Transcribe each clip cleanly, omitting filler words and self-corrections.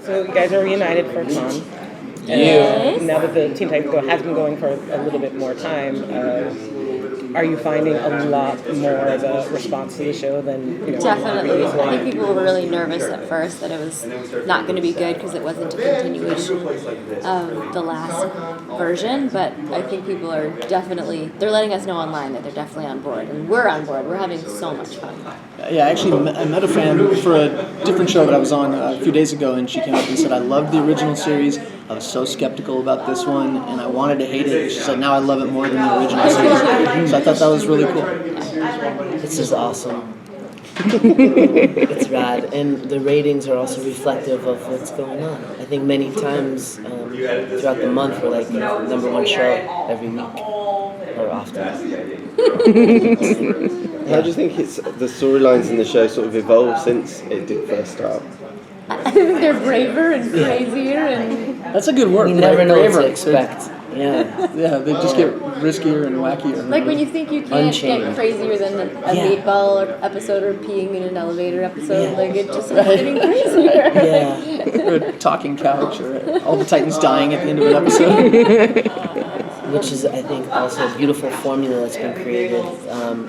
So you guys are reunited for a con. Yes. Now that the Teen Titans Go has been going for a little bit more time, are you finding a lot more of a response to the show than Definitely. previously? I think people were really nervous at first that it was not going to be good because it wasn't a continuation of the last version, but I think people are they're letting us know online that they're definitely on board, and we're on board. We're having so much fun. Yeah, actually, I met a fan for a different show that I was on a few days ago, and she came up and said, I loved the original series. I was so skeptical about this one, and I wanted to hate it. She said, now I love it more than the original series. So I thought that was really cool. This is awesome. It's rad, and the ratings are also reflective of what's going on. I think many times throughout the month we're like #1 show every week or often. How do you think the storylines in the show sort of evolved since it did first start? I think they're braver and crazier, and That's a good word. You never know what braver. to expect. Yeah. Yeah, they just get riskier and wackier. like when you think you can't Unchained. get crazier than a Yeah. meatball episode or peeing in an elevator episode, Yeah. like it just keeps getting crazier. Yeah. Or a talking couch, or all the Titans dying at the end of an episode. Which is, I think, also a beautiful formula that's been created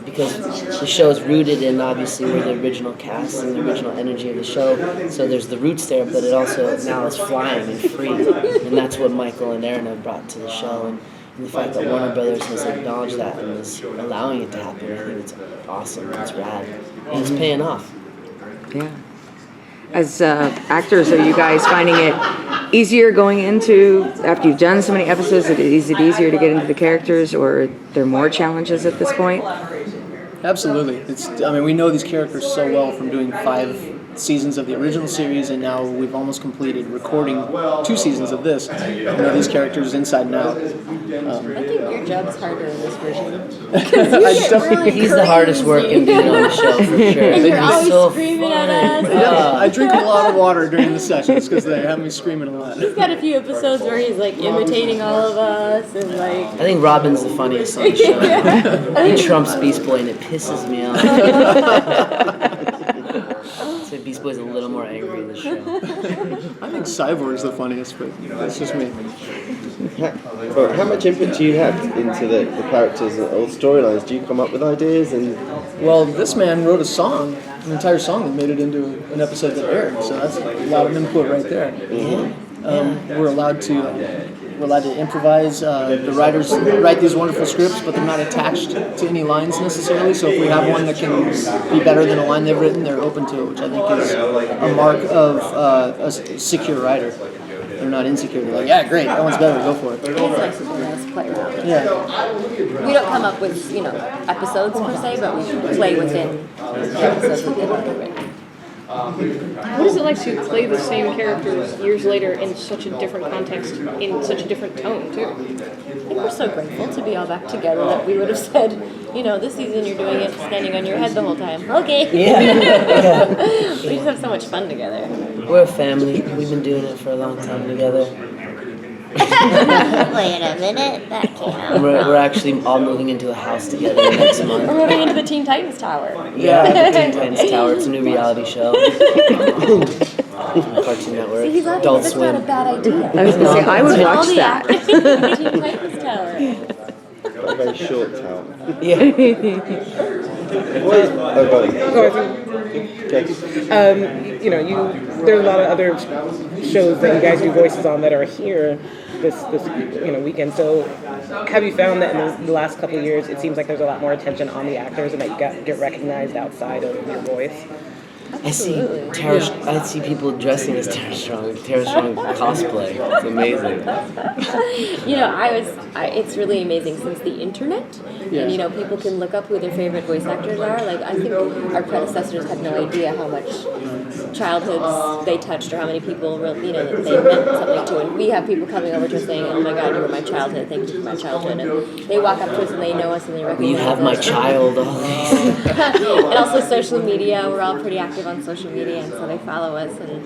because the show is rooted in, obviously, we're the original cast and the original energy of the show. So there's the roots there, but it also now is flying and free. And that's what Michael and Aaron have brought to the show. And the fact that Warner Brothers has acknowledged that and is allowing it to happen, I think it's awesome. It's rad. And it's paying off. Yeah. As actors, are you guys finding it easier going into, after you've done so many episodes, is it easier to get into the characters, or are there more challenges at this point? Absolutely. We know these characters so well from doing 5 seasons of the original series, and now we've almost completed recording 2 seasons of this. We know these characters inside and out. I think your job's harder in this version. He's the hardest working dude on the show, for sure. And you're He's always so screaming at us. Yeah, I drink a lot of water during the sessions because they have me screaming a lot. He's got a few episodes where he's like imitating all of us and like. I think Robin's the funniest on the show. He trumps Beast Boy and it pisses me off. So Beast Boy's a little more angry in the show. I think Cyborg's the funniest, but that's just me. How much input do you have into the characters or storylines? Do you come up with ideas? Well, this man wrote a song, an entire song that made it into an episode that aired, so that's a lot of input right there. We're allowed to improvise. The writers write these wonderful scripts, but they're not attached to any lines necessarily. So if we have one that can be better than a line they've written, they're open to it, which I think is a mark of a secure writer. They're not insecure. They're like, yeah, great, that one's better, go for it. It's nice to let us play around. Yeah. We don't come up with, episodes per se, but we play within the episodes that they've already written. What is it like to play the same characters years later in such a different context, in such a different tone, too? I think we're so grateful to be all back together that we would have said, this season you're doing it standing on your head the whole time. Okay. Yeah. We just have so much fun together. We're a family. We've been doing it for a long time together. Wait a minute, that came out. We're actually all moving into a house together next month. We're moving into the Teen Titans Tower. Yeah, the Teen Titans Tower. It's a new reality show. Cartoon Network. See, he's laughing, Adult that's Swim. not a bad idea. I was going to say, I would All watch the that. actors in the Teen Titans Tower. A very short town. Yeah. There's a lot of other shows that you guys do voices on that are here this weekend. So have you found that in the last couple of years, it seems like there's a lot more attention on the actors and that you get recognized outside of your voice? I see people dressing as Tara Strong cosplay. It's amazing. It's really amazing since the internet, and people can look up who their favorite voice actors are. Like I think our predecessors had no idea how much childhoods they touched or how many people that they meant something to. And we have people coming over to us saying, "Oh my God, you were my childhood. Thank you for my childhood." And they walk up to us and they know us and they recognize us. You have my child. And also social media, we're all pretty active active on social media, and so they follow us, and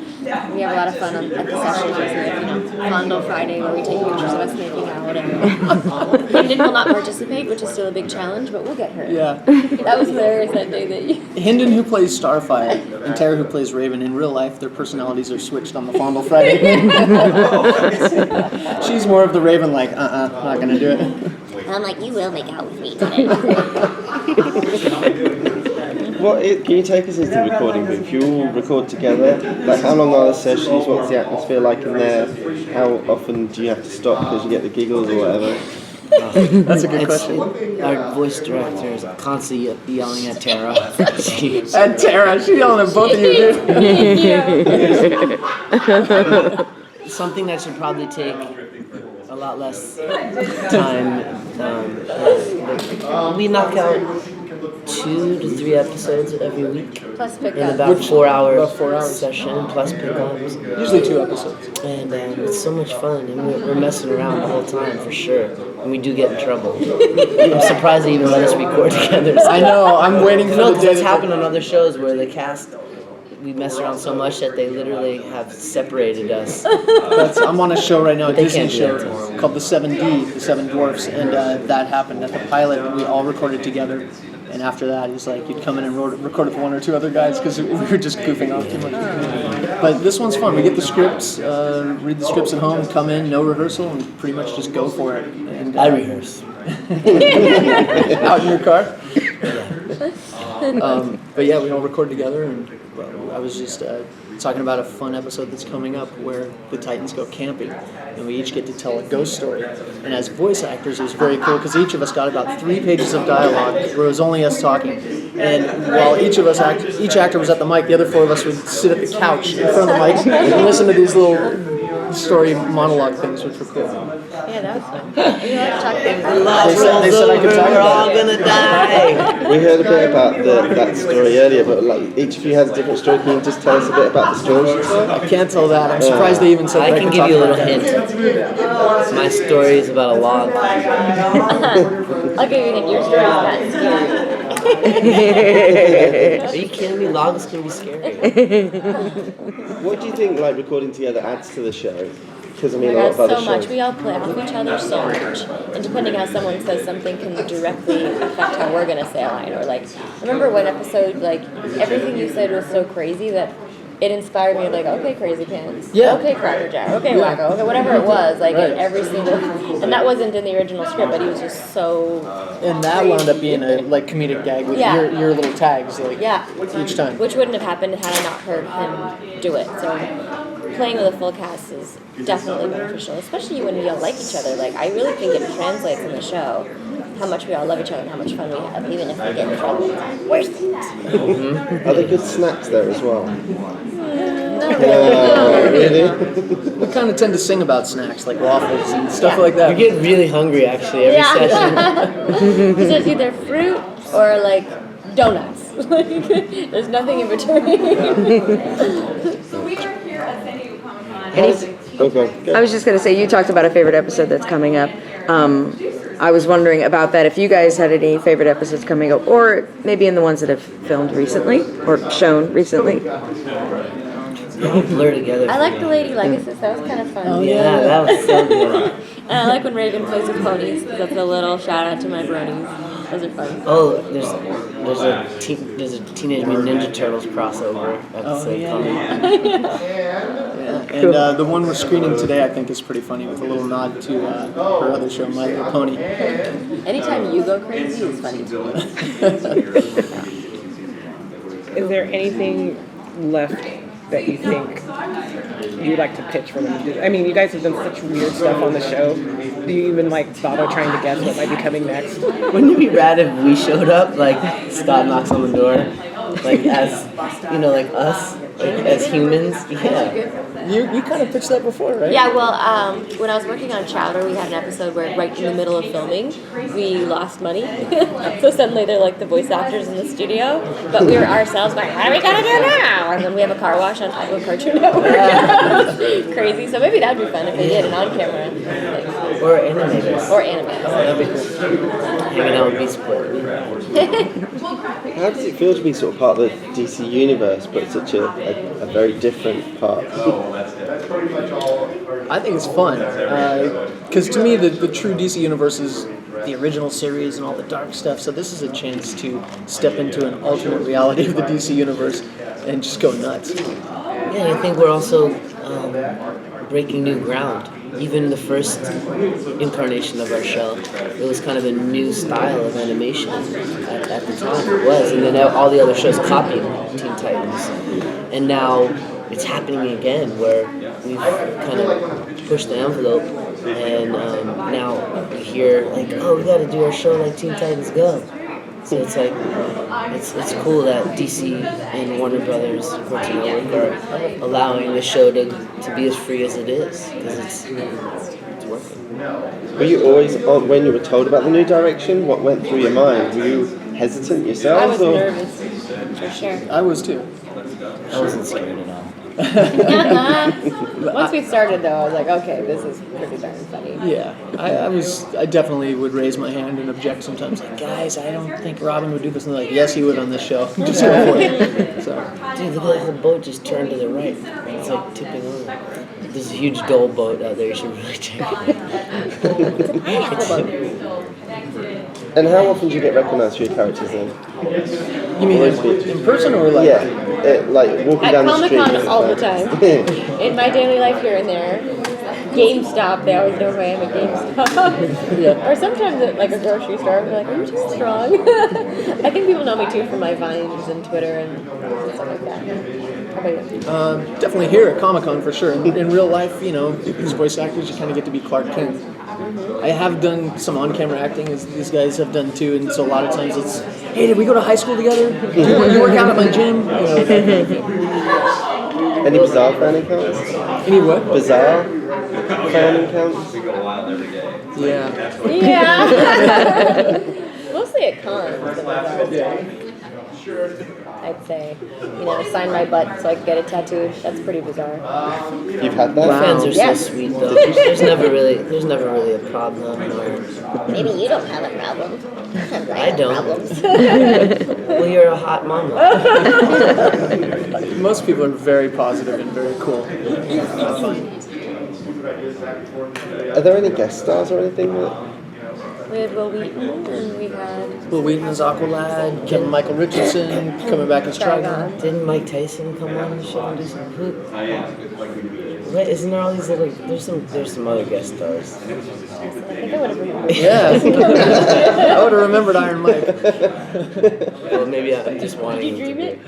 we have a lot of fun at the sessions. We have, Fondle Friday, where we take pictures of us making out, and Hendon will not participate, which is still a big challenge, but we'll get her. Yeah. That was hilarious that day that you... Hendon, who plays Starfire, and Tara, who plays Raven, in real life, their personalities are switched on the Fondle Friday. She's more of the Raven, like, not gonna do it. I'm like, you will make out with me today. Can you take us into the recording booth? You all record together. Like, how long are the sessions? What's the atmosphere like in there? How often do you have to stop because you get the giggles or whatever? That's a good question. Our voice director is constantly yelling at Tara. She's yelling at both of you, dude. Something that should probably take a lot less time. We knock out 2 to 3 episodes every week. Plus In pickup. about 4 hours, About 4 hours. session, plus pickups. Usually 2 episodes. And it's so much fun, and we're messing around the whole time for sure. And we do get in trouble. I'm surprised they even let us record together. I know, I'm waiting for No, the because day that's that happened on other shows where the cast, we mess around so much that they literally have separated us. I'm on a show right now, a They Disney can't do show that to us. called The 7D, The Seven Dwarfs, and that happened at the pilot. We all recorded together, and after that, he's like, you'd come in and record with 1 or 2 other guys because we were just goofing off too much. But this one's fun. We get the scripts, read the scripts at home, come in, no rehearsal, and pretty much just go for it. And I rehearse. out in your car. But yeah, we all record together, and I was just talking about a fun episode that's coming up where the Titans go camping, and we each get to tell a ghost story. And as voice actors, it was very cool because each of us got about 3 pages of dialogue where it was only us talking. And while each actor was at the mic, the other 4 of us would sit at the couch in front of the mic and listen to these little story monologue things, which were cool. Yeah, that was fun. We like to talk about They said I could talk We're all about it. gonna die. We heard a bit about that story earlier, but like each of you has a different story. Can you just tell us a bit about the stories you told? I can't tell that. I'm surprised they even said I that can could give talk you a about little that. hint. My story is about a log. I'll give you a hint. Your story is that Are you kidding me? Logs can be scary. What do you think like recording together adds to the show? Because I mean, Oh a my lot God, of other so much. shows. We all play off each other so much. And depending how someone says something can directly affect how we're going to say a line. Or like, I remember one episode, like, everything you said was so crazy that it inspired me, like, okay, Crazy Pants. Yeah. Okay, Cracker Jack. Okay, Wacko. Okay, whatever it was. Like, Right. every single... And that wasn't in the original script, but he was just so... And that wound up being a like comedic gag with Yeah. your little tags, like Yeah. each time. Which wouldn't have happened had I not heard him do it. So playing with a full cast is definitely beneficial, especially when we all like each other. Like, I really think it translates in the show how much we all love each other and how much fun we have, even if we get in trouble. Worst things. Are there good snacks there as well? Not Really? We kind of tend to sing about snacks, like waffles and stuff like that. We get really hungry actually every session. Because it's either fruit or like donuts. Like, there's nothing in between. Any, Okay. I was just going to say, you talked about a favorite episode that's coming up. I was wondering about that, if you guys had any favorite episodes coming up, or maybe in the ones that have filmed recently or shown recently. Blur together. I like the Lady Legacies. That was kind of fun. Yeah, that was so good. And I like when Raven plays with ponies, because that's a little shout out to my bronies. Those are fun. Oh, there's a Teenage Mutant Ninja Turtles crossover episode coming. And the one we're screening today, I think, is pretty funny, with a little nod to her other show, My Little Pony. Anytime you go crazy is funny to me. Is there anything left that you think you'd like to pitch for them to do? I mean, you guys have done such weird stuff on the show. Do you even like bother trying to guess what might be coming next? Wouldn't it be rad if we showed up, like Scott knocks on the door, like as, you know, like us, like as humans? Yeah. You kind of pitched that before, right? Yeah, well, when I was working on Chowder, we had an episode where right in the middle of filming, we lost money. So suddenly they're like the voice actors in the studio, but we were ourselves going, what are we going to do now? And then we have a car wash on top of Cartoon Network. Crazy. So maybe that would be fun if they did an on-camera thing. Or animators. Or animators. That'd be cool. Hanging out with Beast Boy. How does it feel to be sort of part of the DC universe, but such a very different part? I think it's fun because to me the true DC universe is the original series and all the dark stuff. So this is a chance to step into an alternate reality of the DC universe and just go nuts. Yeah, and I think we're also breaking new ground. Even the first incarnation of our show, it was kind of a new style of animation at the time. It was, and then all the other shows copied Teen Titans, and now it's happening again where we've kind of pushed the envelope, and now we hear like, oh, we got to do our show like Teen Titans Go. So it's like, it's cool that DC and Warner Brothers Cartoon Network are allowing the show to be as free as it is, because it's working. Were you always, when you were told about the new direction, what went through your mind? Were you hesitant yourself? I was nervous, for sure. I was too. I wasn't scared at all. Once we started, though, I was like, okay, this is pretty darn funny. Yeah, I definitely would raise my hand and object sometimes. Like, guys, I don't think Robin would do this. And they're like, yes, he would on this show. Just go for it. So, dude, look at the boat just turned to the right. It's like tipping over. There's a huge Dole boat out there. You should really check it. And how often do you get recognised for your characters then? you mean in person or like? Yeah, like walking At down the street. Comic-Con all the time. In my daily life here and there. GameStop, they always know who I am at GameStop. Yeah. Or sometimes at like a grocery store, I'll be like, are you too strong? I think people know me too from my Vines and Twitter and stuff like that. How about you? Definitely here at Comic-Con for sure. In real life, you know, as voice actors, you kind of get to be Clark Kent. I have done some on-camera acting, as these guys have done too, and so a lot of times it's, hey, did we go to high school together? You work out at my gym? You know, that kind of thing. Any bizarre fan accounts? Any what? Bizarre fan accounts? Yeah. Yeah. Mostly at cons. I'd say, you know, sign my butt so I can get it tattooed. That's pretty bizarre. You've had that? Wow. Fans are Yes. so sweet though. There's never really a problem. Maybe you don't have a problem. I don't. Well, you're a hot mama. Most people are very positive and very cool. Are there any guest stars or anything? We had Will Wheaton and we had Will Wheaton as Aqualad, Kevin Michael Richardson coming back as Trigon. Didn't Mike Tyson come on the show and do some hoop? Right, isn't there all these little? There's some other guest stars. I think I would have remembered. Yeah, I would have remembered Iron Mike. Well, maybe I'm just wanting. Did you dream it?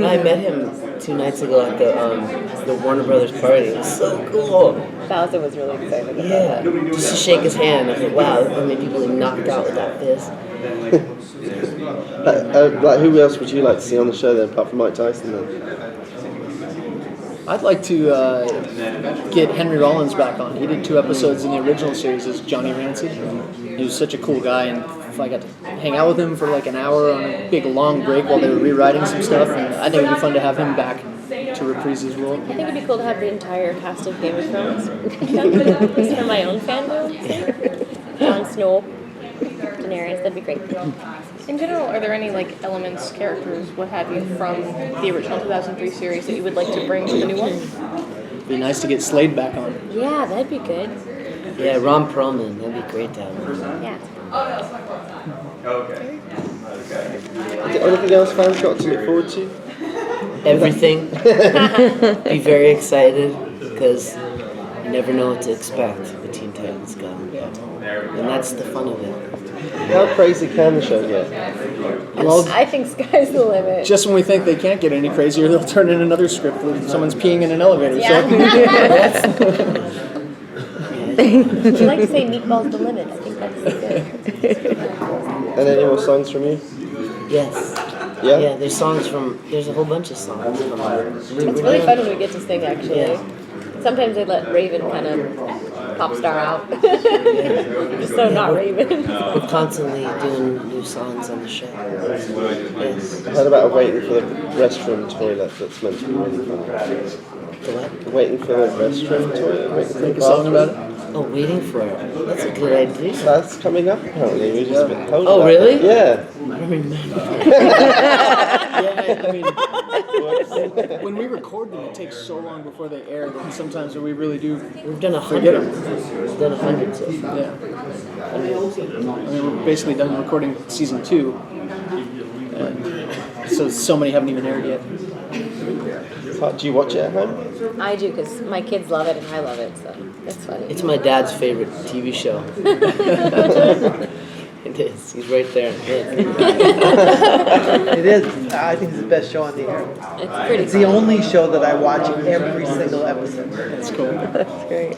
I met him 2 nights ago at the Warner Brothers party. It was so cool. Bowser was really excited about Yeah, just to shake his hand. I was like, wow, how many people he knocked out with that fist. Like, who else would you like to see on the show then, apart from Mike Tyson then? I'd like to get Henry Rollins back on. He did 2 episodes in the original series as Johnny Rancid. He was such a cool guy, and if I got to hang out with him for like an hour on a big long break while they were rewriting some stuff, and I think it'd be fun to have him back to reprise his role. I think it'd be cool to have the entire cast of Game of Thrones. Just for my own fandom. Jon Snow, Daenerys, that'd be great. In general, are there any like elements, characters, what have you, from the original 2003 series that you would like to bring to the new one? It'd be nice to get Slade back on. Yeah, that'd be good. Yeah, Ron Perlman, that'd be great to have him. Yeah. Is there anything else fans got to look forward to? Everything. Be very excited, because you never know what to expect with Teen Titans Go. And that's the fun of it. How crazy can the show get? Well, I think sky's the limit. just when we think they can't get any crazier, they'll turn in another script where someone's peeing in an elevator. Yeah. So. You like to say meatball's the limit. I think that's good. And any more songs from you? Yes. Yeah? Yeah, there's a whole bunch of songs from It's really fun when we get to sing, actually. Yeah. Sometimes they let Raven kind of pop star out. Just so not Raven. We're constantly doing new songs on the show. Yes. I heard about waiting for the restroom toilet that's meant to be really fun. The what? Waiting for the restroom toilet? Waiting for Make the a song bathroom. about it. Oh, Waiting for It. That's a good idea. That's coming up apparently. We just been told Oh, about really? it. Yeah. I don't remember. Yeah, I mean, when we record them, it takes so long before they air that sometimes we really do. We've done Forget 100. them. We've done 100 so far. Yeah. I mean, we're basically done recording season 2. And so many haven't even aired yet. Do you watch it at home? I do because my kids love it and I love it, so it's funny. It's my dad's favorite TV show. It is. He's right there. It is. I think it's the best show on the air. It's pretty. It's the only show that I watch every single episode. That's cool. That's great.